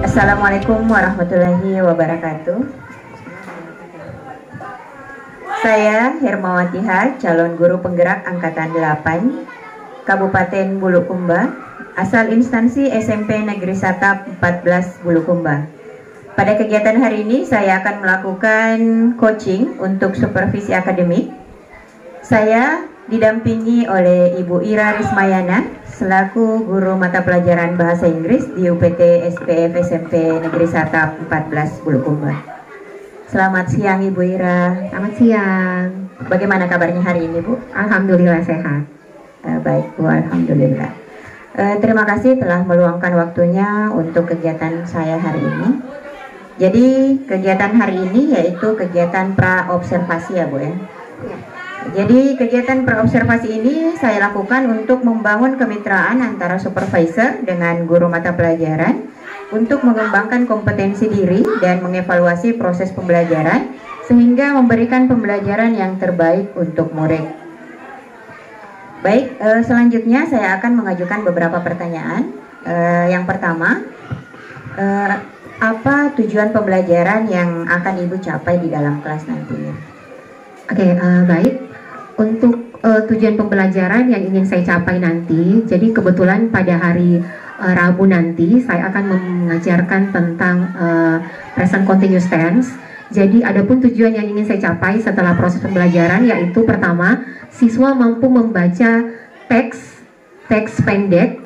Assalamualaikum warahmatullahi wabarakatuh. Saya Hermawati H, calon guru penggerak Angkatan 8, Kabupaten Bulukumba, asal instansi SMP Negeri Satap 14 Bulukumba. Pada kegiatan hari ini saya akan melakukan coaching untuk supervisi akademik. Saya didampingi oleh Ibu Ira Rismayana selaku guru mata pelajaran bahasa Inggris di UPT SPF SMP Negeri Satap 14 Bulukumba. Selamat siang Ibu Ira. Selamat siang. Bagaimana kabarnya hari ini Bu? Alhamdulillah sehat. Baik Bu, alhamdulillah. Terima kasih telah meluangkan waktunya untuk kegiatan saya hari ini. Jadi kegiatan hari ini yaitu kegiatan pra-observasi ya Bu ya. Jadi kegiatan praobservasi ini saya lakukan untuk membangun kemitraan antara supervisor dengan guru mata pelajaran untuk mengembangkan kompetensi diri dan mengevaluasi proses pembelajaran sehingga memberikan pembelajaran yang terbaik untuk murid. Baik, selanjutnya saya akan mengajukan beberapa pertanyaan. Yang pertama, apa tujuan pembelajaran yang akan Ibu capai di dalam kelas nantinya? Oke, baik. Untuk tujuan pembelajaran yang ingin saya capai nanti, jadi kebetulan pada hari Rabu nanti saya akan mengajarkan tentang present continuous tense. Jadi adapun tujuan yang ingin saya capai setelah proses pembelajaran yaitu pertama, siswa mampu membaca teks pendek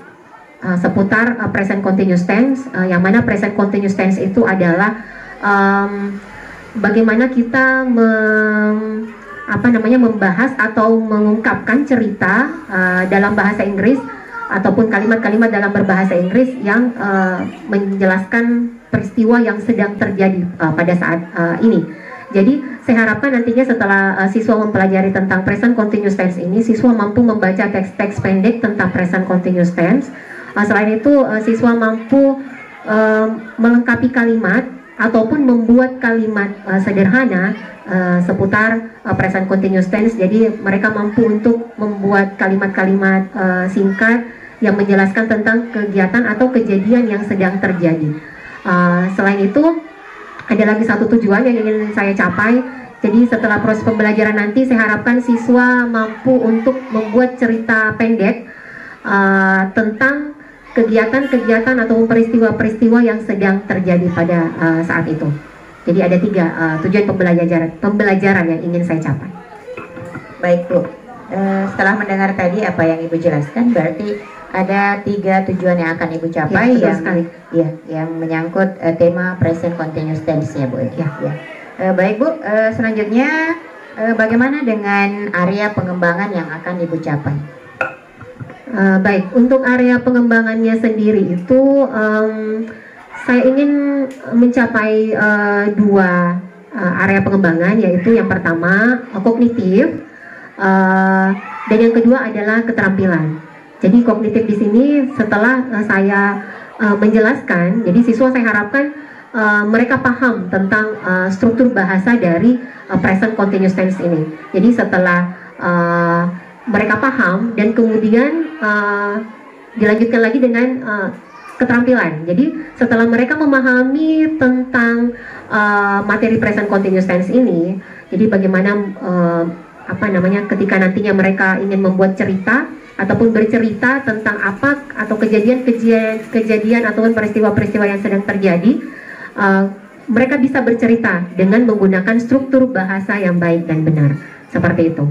seputar present continuous tense, yang mana present continuous tense itu adalah bagaimana kita membahas atau mengungkapkan cerita dalam bahasa Inggris ataupun kalimat-kalimat dalam berbahasa Inggris yang menjelaskan peristiwa yang sedang terjadi pada saat ini. Jadi saya harapkan nantinya setelah siswa mempelajari tentang present continuous tense ini, siswa mampu membaca teks-teks pendek tentang present continuous tense. Selain itu siswa mampu melengkapi kalimat ataupun membuat kalimat sederhana seputar present continuous tense. Jadi mereka mampu untuk membuat kalimat-kalimat singkat yang menjelaskan tentang kegiatan atau kejadian yang sedang terjadi. Selain itu ada lagi satu tujuan yang ingin saya capai. Jadi setelah proses pembelajaran nanti saya harapkan siswa mampu untuk membuat cerita pendek tentang kegiatan-kegiatan atau peristiwa-peristiwa yang sedang terjadi pada saat itu. Jadi ada tiga tujuan pembelajaran yang ingin saya capai. Baik Bu, setelah mendengar tadi apa yang Ibu jelaskan, berarti ada tiga tujuan yang akan Ibu capai yang menyangkut tema present continuous tense ya Bu. Baik Bu, selanjutnya bagaimana dengan area pengembangan yang akan Ibu capai? Baik, untuk area pengembangannya sendiri itu saya ingin mencapai dua area pengembangan, yaitu yang pertama kognitif dan yang kedua adalah keterampilan. Jadi kognitif di sini setelah saya menjelaskan, jadi siswa saya harapkan mereka paham tentang struktur bahasa dari present continuous tense ini. Jadi setelah mereka paham dan kemudian dilanjutkan lagi dengan keterampilan. Jadi setelah mereka memahami tentang materi present continuous tense ini, jadi bagaimana ketika nantinya mereka ingin membuat cerita ataupun bercerita tentang apa atau kejadian ataupun peristiwa-peristiwa yang sedang terjadi, mereka bisa bercerita dengan menggunakan struktur bahasa yang baik dan benar, seperti itu.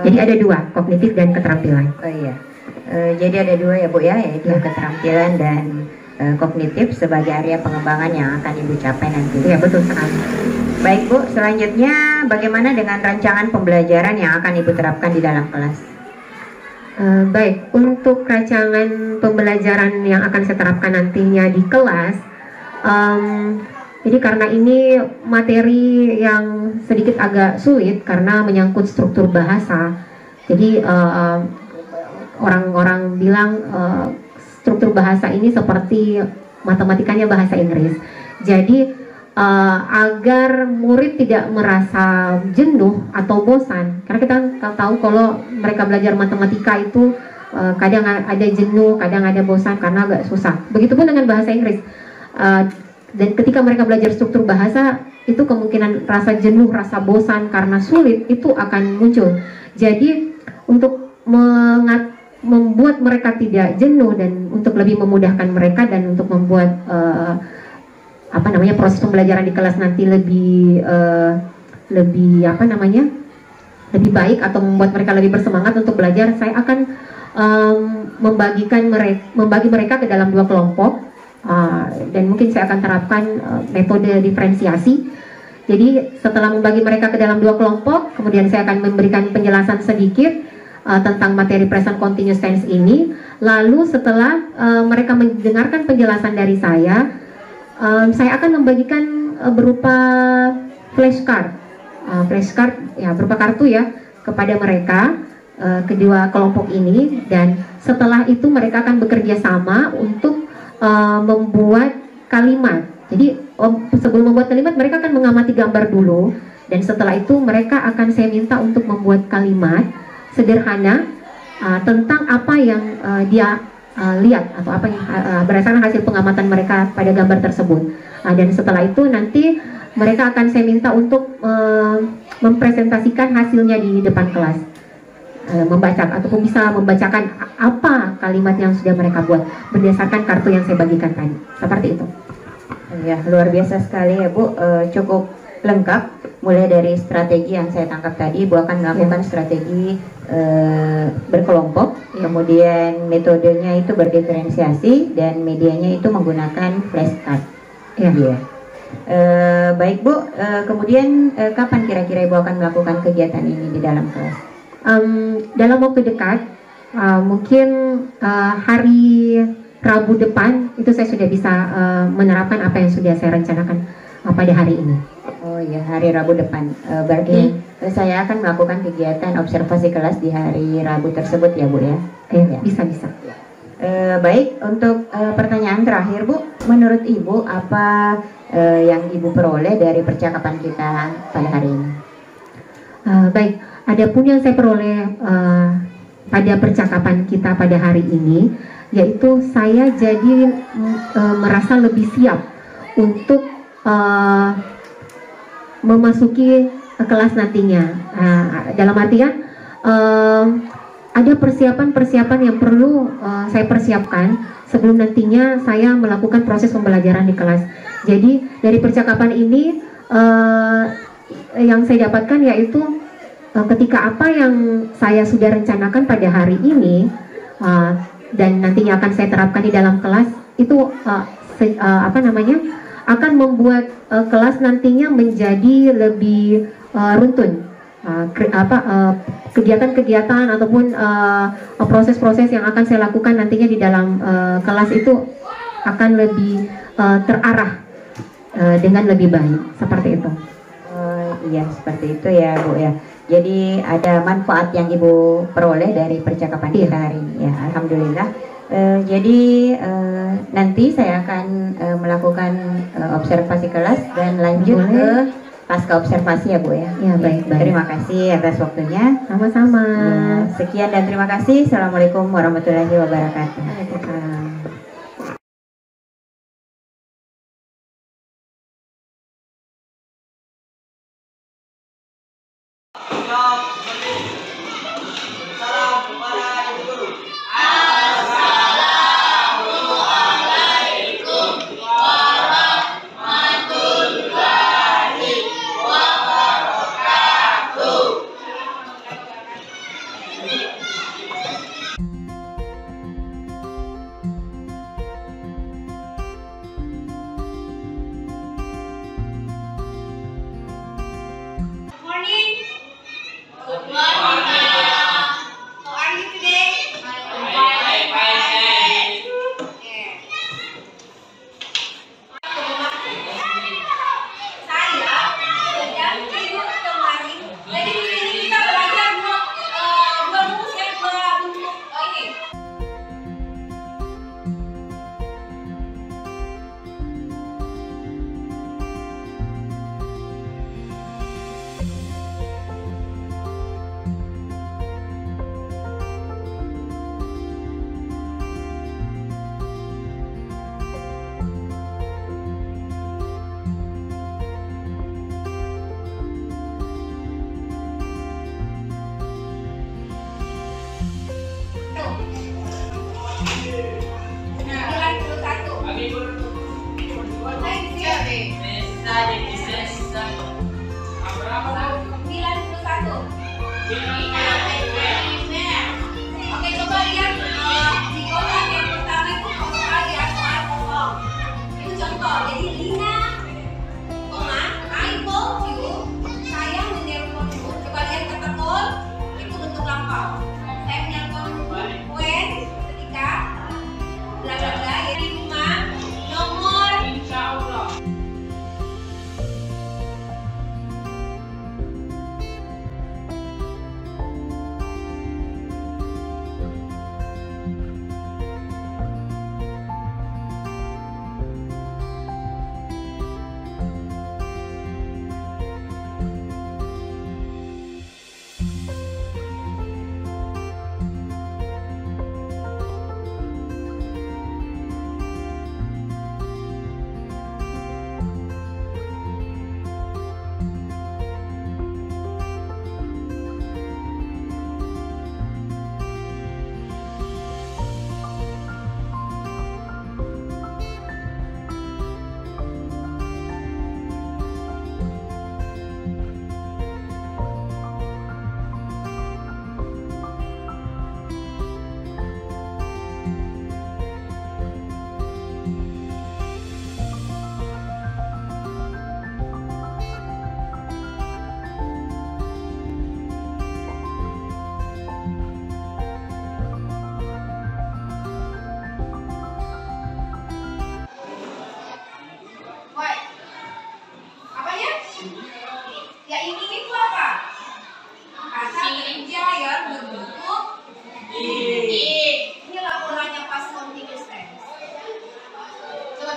Jadi ada dua, kognitif dan keterampilan. Oh iya, jadi ada dua ya Bu ya, yaitu keterampilan dan kognitif sebagai area pengembangan yang akan Ibu capai nanti. Iya, betul sekali. Baik Bu, selanjutnya bagaimana dengan rancangan pembelajaran yang akan Ibu terapkan di dalam kelas? Baik, untuk rancangan pembelajaran yang akan saya terapkan nantinya di kelas, jadi karena ini materi yang sedikit agak sulit karena menyangkut struktur bahasa, jadi orang-orang bilang struktur bahasa ini seperti matematikanya bahasa Inggris. Jadi agar murid tidak merasa jenuh atau bosan, karena kita tahu kalau mereka belajar matematika itu kadang ada jenuh, kadang ada bosan karena agak susah. Begitupun dengan bahasa Inggris. Dan ketika mereka belajar struktur bahasa, itu kemungkinan rasa jenuh, rasa bosan karena sulit itu akan muncul. Jadi untuk membuat mereka tidak jenuh dan untuk lebih memudahkan mereka dan untuk membuat proses pembelajaran di kelas nanti lebih baik atau membuat mereka lebih bersemangat untuk belajar, saya akan membagi mereka ke dalam dua kelompok, dan mungkin saya akan terapkan metode diferensiasi. Jadi setelah membagi mereka ke dalam dua kelompok, kemudian saya akan memberikan penjelasan sedikit tentang materi present continuous tense ini. Lalu setelah mereka mendengarkan penjelasan dari saya akan membagikan berupa flashcard, ya berupa kartu ya kepada mereka, kedua kelompok ini, dan setelah itu mereka akan bekerja sama untuk membuat kalimat. Jadi sebelum membuat kalimat mereka akan mengamati gambar dulu, dan setelah itu mereka akan saya minta untuk membuat kalimat sederhana tentang apa yang dia lihat atau apa yang berdasarkan hasil pengamatan mereka pada gambar tersebut. Dan setelah itu nanti mereka akan saya minta untuk mempresentasikan hasilnya di depan kelas, membaca ataupun bisa membacakan apa kalimat yang sudah mereka buat berdasarkan kartu yang saya bagikan tadi. Seperti itu. Ya, luar biasa sekali ya Bu, cukup lengkap. Mulai dari strategi yang saya tangkap tadi, Bu akan melakukan strategi berkelompok, kemudian metodenya itu berdiferensiasi, dan medianya itu menggunakan flashcard. Ya. Baik Bu, kemudian kapan kira-kira Ibu akan melakukan kegiatan ini di dalam kelas? Dalam waktu dekat, mungkin hari Rabu depan itu saya sudah bisa menerapkan apa yang sudah saya rencanakan pada hari ini. Oh ya, hari Rabu depan. Berarti saya akan melakukan kegiatan observasi kelas di hari Rabu tersebut ya Bu ya? Bisa. Baik, untuk pertanyaan terakhir Bu, menurut Ibu apa yang Ibu peroleh dari percakapan kita pada hari ini? Baik, adapun yang saya peroleh pada percakapan kita pada hari ini, yaitu saya jadi merasa lebih siap untuk memasuki kelas nantinya. Dalam artian ada persiapan-persiapan yang perlu saya persiapkan sebelum nantinya saya melakukan proses pembelajaran di kelas. Jadi dari percakapan ini yang saya dapatkan yaitu ketika apa yang saya sudah rencanakan pada hari ini dan nantinya akan saya terapkan di dalam kelas itu akan membuat kelas nantinya menjadi lebih runtun. Kegiatan-kegiatan ataupun proses-proses yang akan saya lakukan nantinya di dalam kelas itu akan lebih terarah dengan lebih baik, seperti itu. Iya, seperti itu ya Bu ya. Jadi ada manfaat yang Ibu peroleh dari percakapan kita hari ini ya, alhamdulillah. Jadi nanti saya akan melakukan observasi kelas dan lanjut ke pasca observasi ya Bu ya. Ya, baik. Terima kasih atas waktunya. Sama-sama. Sekian dan terima kasih. Assalamualaikum warahmatullahi wabarakatuh. Waalaikumsalam.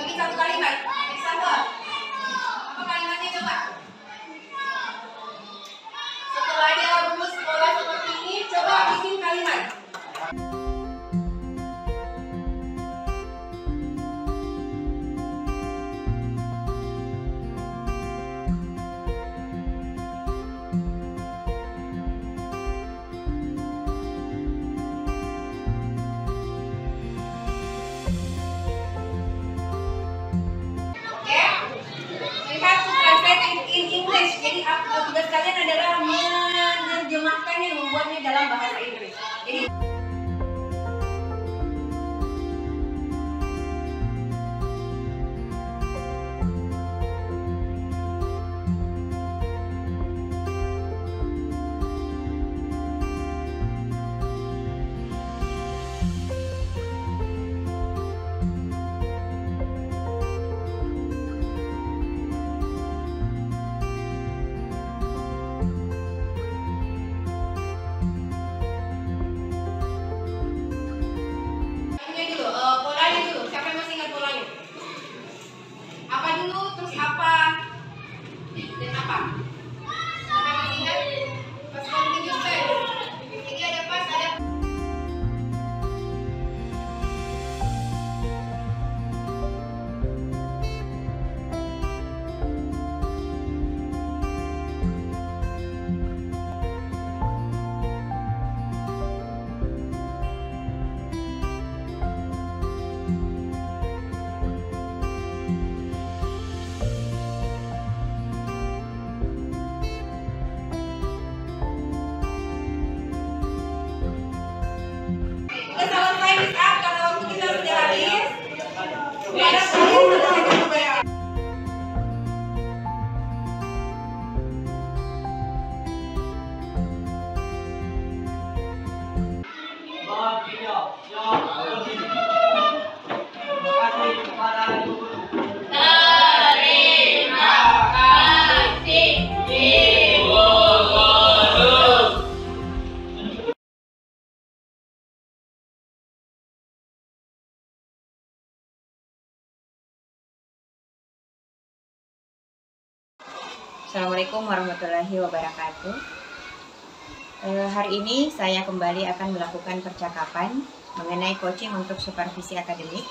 bikin satu kalimat. Example. Apa kalimatnya coba? Setelah dia lulus sekolah seperti ini, coba bikin kalimat. Jadi tugas kalian adalah menerjemahkannya, membuatnya dalam bahasa Inggris. Jadi Assalamualaikum warahmatullahi wabarakatuh. Hari ini saya kembali akan melakukan percakapan mengenai coaching untuk supervisi akademik.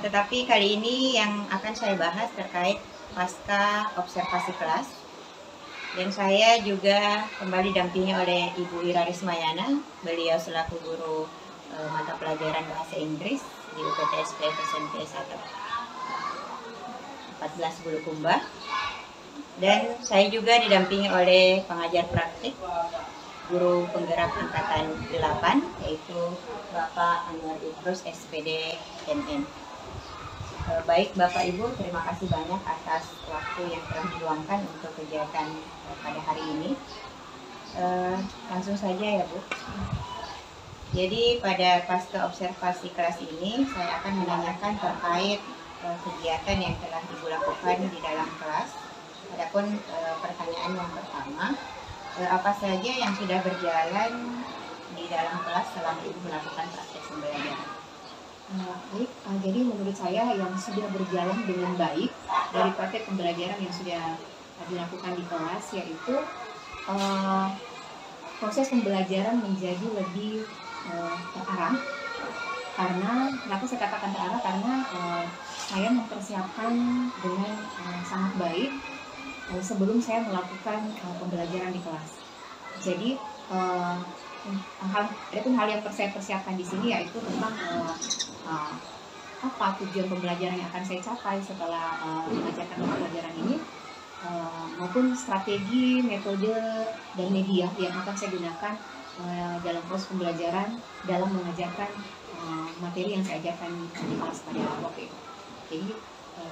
Tetapi kali ini yang akan saya bahas terkait pasca observasi kelas. Dan saya juga kembali dampingi oleh Ibu Ira Rismayana. Beliau selaku guru mata pelajaran bahasa Inggris di UPTSP SMP 14 Bulukumba. Dan saya juga didampingi oleh pengajar praktik guru penggerak angkatan 8, yaitu Bapak Anwar Idrus SPD NN. Baik Bapak Ibu, terima kasih banyak atas waktu yang telah diluangkan untuk kegiatan pada hari ini. Langsung saja ya Bu. Jadi pada pasca observasi kelas ini saya akan menanyakan terkait kegiatan yang telah Ibu lakukan di dalam kelas. Adapun pertanyaan yang pertama, apa saja yang sudah berjalan di dalam kelas selama Ibu melakukan praktek pembelajaran? Baik, jadi menurut saya yang sudah berjalan dengan baik dari praktek pembelajaran yang sudah dilakukan di kelas, yaitu proses pembelajaran menjadi lebih terarah. Karena, kenapa saya katakan terarah? Karena saya mempersiapkan dengan sangat baik sebelum saya melakukan pembelajaran di kelas. Jadi ada hal yang saya persiapkan di sini, yaitu tentang apa tujuan pembelajaran yang akan saya capai setelah mengajarkan pembelajaran ini, maupun strategi, metode, dan media yang akan saya gunakan dalam proses pembelajaran dalam mengajarkan materi yang saya ajarkan di kelas pada waktu itu. Jadi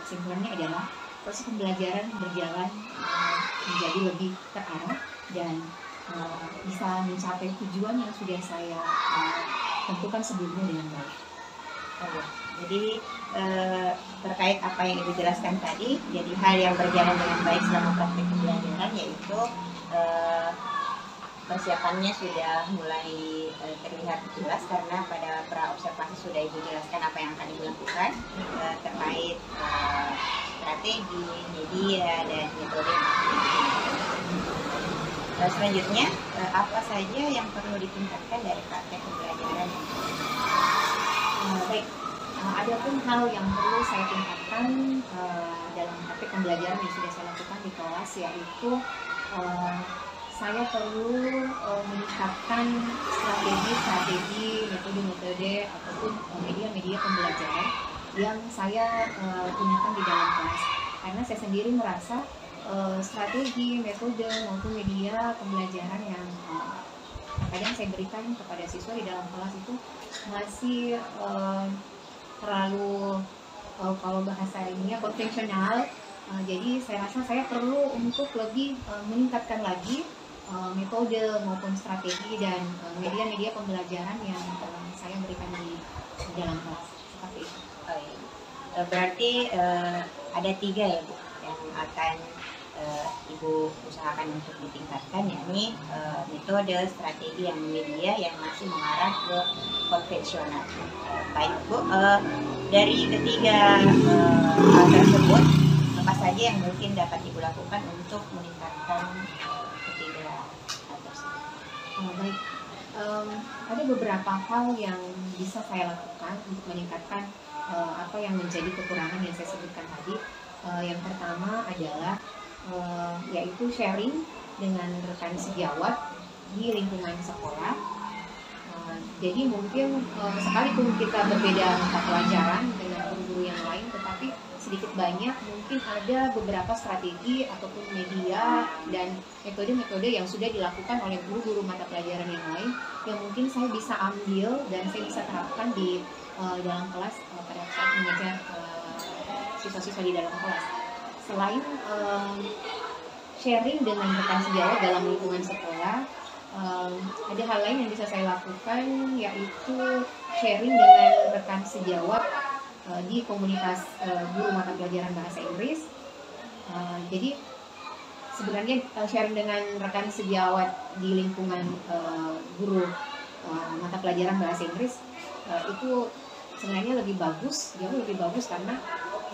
kesimpulannya adalah proses pembelajaran berjalan menjadi lebih terarah dan bisa mencapai tujuan yang sudah saya tentukan sebelumnya dengan baik. Jadi terkait apa yang Ibu jelaskan tadi, jadi hal yang berjalan dengan baik selama praktek pembelajaran yaitu persiapannya sudah mulai terlihat jelas karena pada pra-observasi sudah Ibu jelaskan apa yang akan Ibu lakukan terkait strategi, media, dan metode. Selanjutnya, apa saja yang perlu ditingkatkan dari praktek pembelajaran? Baik, ada pun hal yang perlu saya tingkatkan dalam praktek pembelajaran yang sudah saya lakukan di kelas, yaitu saya perlu meningkatkan strategi-strategi, metode-metode ataupun media-media pembelajaran yang saya gunakan di dalam kelas. Karena saya sendiri merasa strategi, metode maupun media pembelajaran yang kadang saya berikan kepada siswa di dalam kelas itu masih terlalu kalau bahasa ininya konvensional. Jadi saya rasa saya perlu untuk lebih meningkatkan lagi metode maupun strategi dan media-media pembelajaran yang saya berikan di dalam kelas seperti itu. Berarti ada 3 ya Bu yang akan Ibu usahakan untuk ditingkatkan, yakni metode, strategi, yang media yang masih mengarah ke konvensional. Baik Bu, dari ketiga hal tersebut apa saja yang mungkin dapat Ibu lakukan untuk meningkatkan ketiga hal tersebut? Baik, ada beberapa hal yang bisa saya lakukan untuk meningkatkan apa yang menjadi kekurangan yang saya sebutkan tadi. Yang pertama adalah yaitu sharing dengan rekan sejawat di lingkungan sekolah. Jadi mungkin sekalipun kita berbeda mata pelajaran dengan guru-guru yang lain, tetapi sedikit banyak mungkin ada beberapa strategi ataupun media dan metode-metode yang sudah dilakukan oleh guru-guru mata pelajaran yang lain yang mungkin saya bisa ambil dan saya bisa terapkan di dalam kelas pada saat mengajar siswa-siswa di dalam kelas. Selain sharing dengan rekan sejawat dalam lingkungan sekolah, ada hal lain yang bisa saya lakukan, yaitu sharing dengan rekan sejawat di komunitas guru mata pelajaran bahasa Inggris. Jadi sebenarnya sharing dengan rekan sejawat di lingkungan guru mata pelajaran bahasa Inggris itu sebenarnya lebih bagus, jauh lebih bagus, karena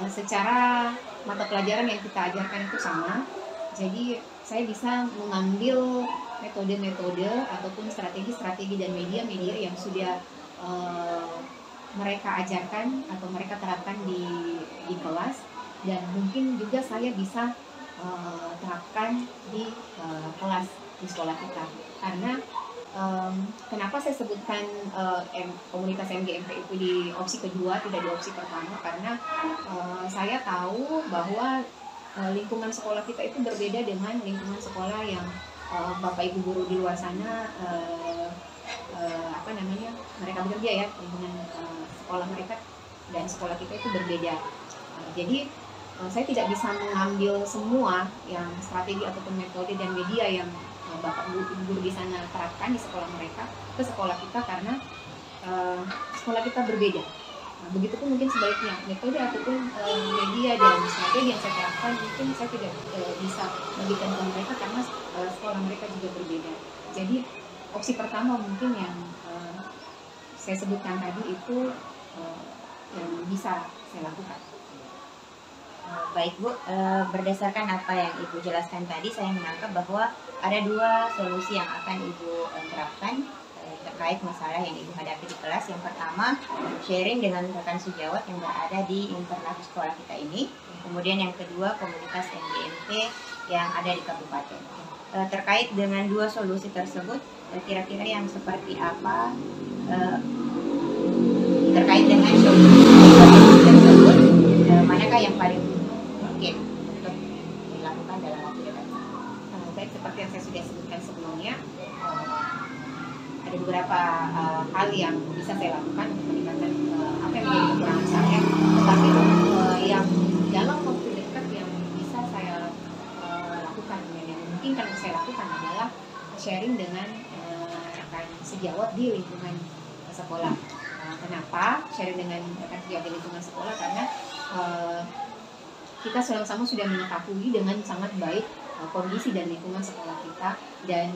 secara mata pelajaran yang kita ajarkan itu sama. Jadi saya bisa mengambil metode-metode ataupun strategi-strategi dan media-media yang sudah mereka ajarkan atau mereka terapkan di kelas, dan mungkin juga saya bisa terapkan di kelas di sekolah kita. Karena kenapa saya sebutkan komunitas MGMP itu di opsi kedua, tidak di opsi pertama, karena saya tahu bahwa lingkungan sekolah kita itu berbeda dengan lingkungan sekolah yang Bapak Ibu guru di luar sana mereka bekerja ya. Lingkungan sekolah mereka dan sekolah kita itu berbeda. Jadi saya tidak bisa mengambil semua yang strategi ataupun metode dan media yang Bapak Ibu guru di sana terapkan di sekolah mereka ke sekolah kita, karena sekolah kita berbeda. Begitupun mungkin sebaliknya, metode ataupun media dan strategi yang saya terapkan mungkin saya tidak bisa bagikan ke mereka karena sekolah mereka juga berbeda. Jadi opsi pertama mungkin yang saya sebutkan tadi itu yang bisa saya lakukan. Baik Bu, berdasarkan apa yang Ibu jelaskan tadi, saya menangkap bahwa ada 2 solusi yang akan Ibu terapkan terkait masalah yang Ibu hadapi di kelas. Yang pertama, sharing dengan rekan sejawat yang berada di internal sekolah kita ini. Kemudian yang kedua, komunitas MGMP yang ada di kabupaten. Terkait dengan 2 solusi tersebut, kira-kira yang seperti apa terkait dengan solusi tersebut, manakah yang paling mungkin untuk dilakukan dalam waktu dekat? Baik, seperti yang saya sudah sebutkan sebelumnya, ada beberapa hal yang bisa saya lakukan untuk meningkatkan apa yang menjadi kekurangan saya, tetapi yang dalam waktu dekat yang bisa saya lakukan dan yang mungkin kan saya lakukan adalah sharing dengan rekan sejawat di lingkungan sekolah. Kenapa sharing dengan rekan sejawat di lingkungan sekolah? Karena kita sama-sama sudah mengetahui dengan sangat baik kondisi dan lingkungan sekolah kita dan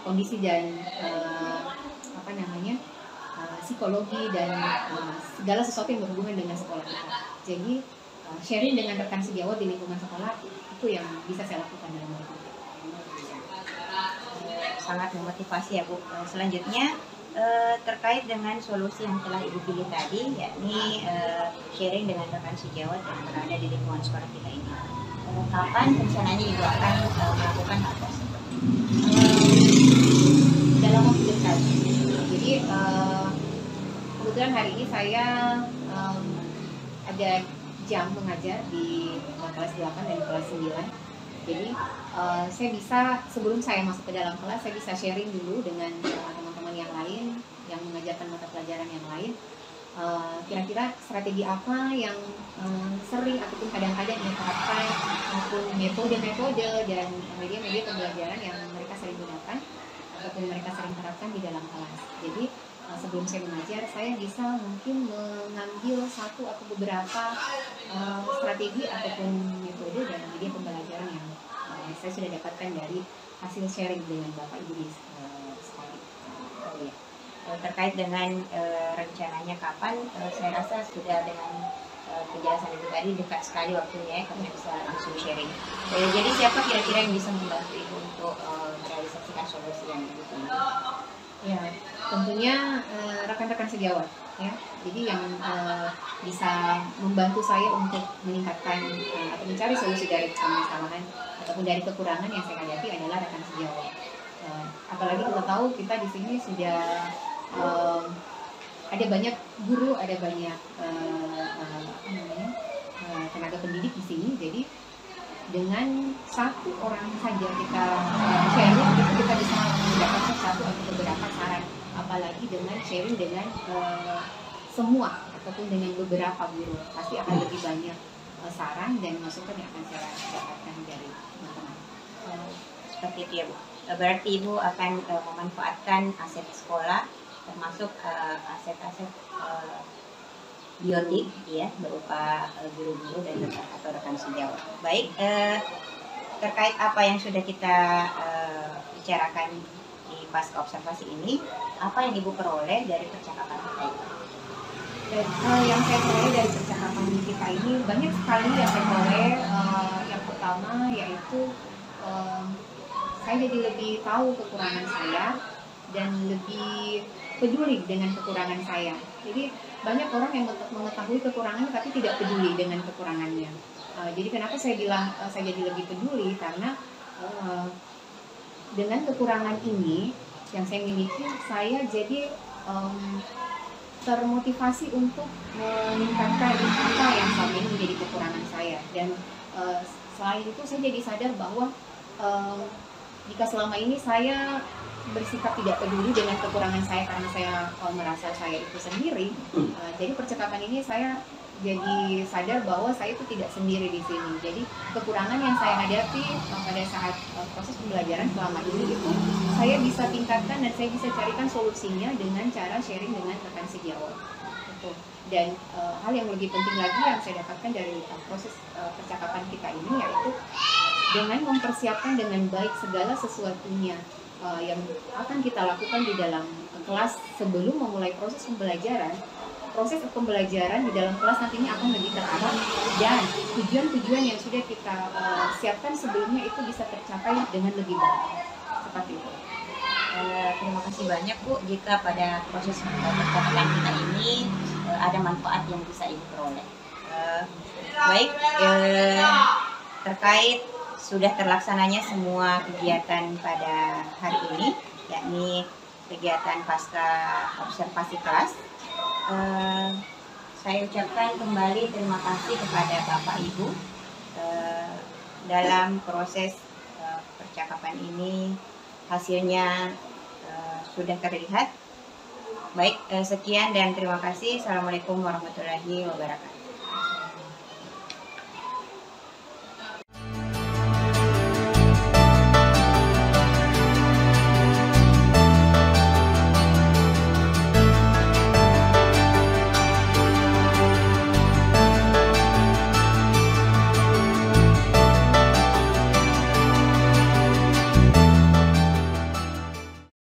kondisi dan psikologi dan segala sesuatu yang berhubungan dengan sekolah kita. Jadi sharing dengan rekan sejawat di lingkungan sekolah itu yang bisa saya lakukan dalam waktu itu. Sangat memotivasi ya Bu. Selanjutnya terkait dengan solusi yang telah Ibu pilih tadi, yakni sharing dengan rekan sejawat yang berada di lingkungan sekolah kita ini. Kapan rencananya Ibu akan melakukan hal tersebut? Dalam waktu dekat. Jadi kebetulan hari ini saya ada jam mengajar di kelas 8 dan kelas 9. Jadi saya bisa, sebelum saya masuk ke dalam kelas, saya bisa sharing dulu dengan teman-teman yang lain yang mengajarkan mata pelajaran yang lain. Kira-kira strategi apa yang sering ataupun kadang-kadang diterapkan, maupun metode-metode dan media-media pembelajaran yang mereka sering gunakan ataupun mereka sering terapkan di dalam kelas. Jadi sebelum saya mengajar, saya bisa mungkin mengambil satu atau beberapa strategi ataupun metode dan media pembelajaran yang saya sudah dapatkan dari hasil sharing dengan Bapak Ibu di sekolah. Terkait dengan rencananya kapan, saya rasa sudah dengan penjelasan Ibu tadi dekat sekali waktunya ya, karena bisa langsung sharing. Jadi siapa kira-kira yang bisa membantu Ibu untuk merealisasikan solusi yang Ibu pilih? Ya, tentunya rekan-rekan sejawat ya. Jadi yang bisa membantu saya untuk meningkatkan atau mencari solusi dari permasalahan ataupun dari kekurangan yang saya hadapi adalah rekan sejawat. Apalagi kita tahu kita di sini sudah ada banyak guru, ada banyak tenaga pendidik di sini. Jadi dengan satu orang saja kita sharing, itu kita bisa mendapatkan satu atau beberapa saran. Apalagi dengan sharing dengan semua ataupun dengan beberapa guru, pasti akan lebih banyak saran dan masukan yang akan saya dapatkan dari teman-teman. Seperti itu ya Bu. Berarti Ibu akan memanfaatkan aset sekolah, termasuk aset-aset biotik ya, berupa guru-guru dan atau rekan sejawat. Baik, terkait apa yang sudah kita bicarakan di pasca observasi ini, apa yang Ibu peroleh dari percakapan kita ini? Dan yang saya peroleh dari percakapan kita ini banyak sekali yang saya peroleh. Yang pertama yaitu saya jadi lebih tahu kekurangan saya dan lebih peduli dengan kekurangan saya. Jadi banyak orang yang mengetahui kekurangannya tapi tidak peduli dengan kekurangannya. Jadi kenapa saya bilang saya jadi lebih peduli, karena dengan kekurangan ini yang saya miliki, saya jadi termotivasi untuk meningkatkan apa yang selama ini menjadi kekurangan saya. Dan selain itu saya jadi sadar bahwa jika selama ini saya bersikap tidak peduli dengan kekurangan saya karena saya merasa saya itu sendiri, jadi percakapan ini saya jadi sadar bahwa saya itu tidak sendiri di sini. Jadi kekurangan yang saya hadapi pada saat proses pembelajaran selama ini itu saya bisa tingkatkan dan saya bisa carikan solusinya dengan cara sharing dengan rekan sejawat. Dan hal yang lebih penting lagi yang saya dapatkan dari proses percakapan kita ini yaitu dengan mempersiapkan dengan baik segala sesuatunya yang akan kita lakukan di dalam kelas sebelum memulai proses pembelajaran. Proses pembelajaran di dalam kelas nantinya akan lebih terarah dan tujuan-tujuan yang sudah kita siapkan sebelumnya itu bisa tercapai dengan lebih baik. Seperti itu. Terima kasih banyak Bu, jika pada proses percakapan kita ini ada manfaat yang bisa Ibu peroleh. Baik, terkait sudah terlaksananya semua kegiatan pada hari ini, yakni kegiatan pasca observasi kelas. Saya ucapkan kembali terima kasih kepada Bapak Ibu dalam proses percakapan ini. Hasilnya sudah terlihat. Baik, sekian dan terima kasih. Assalamualaikum warahmatullahi wabarakatuh.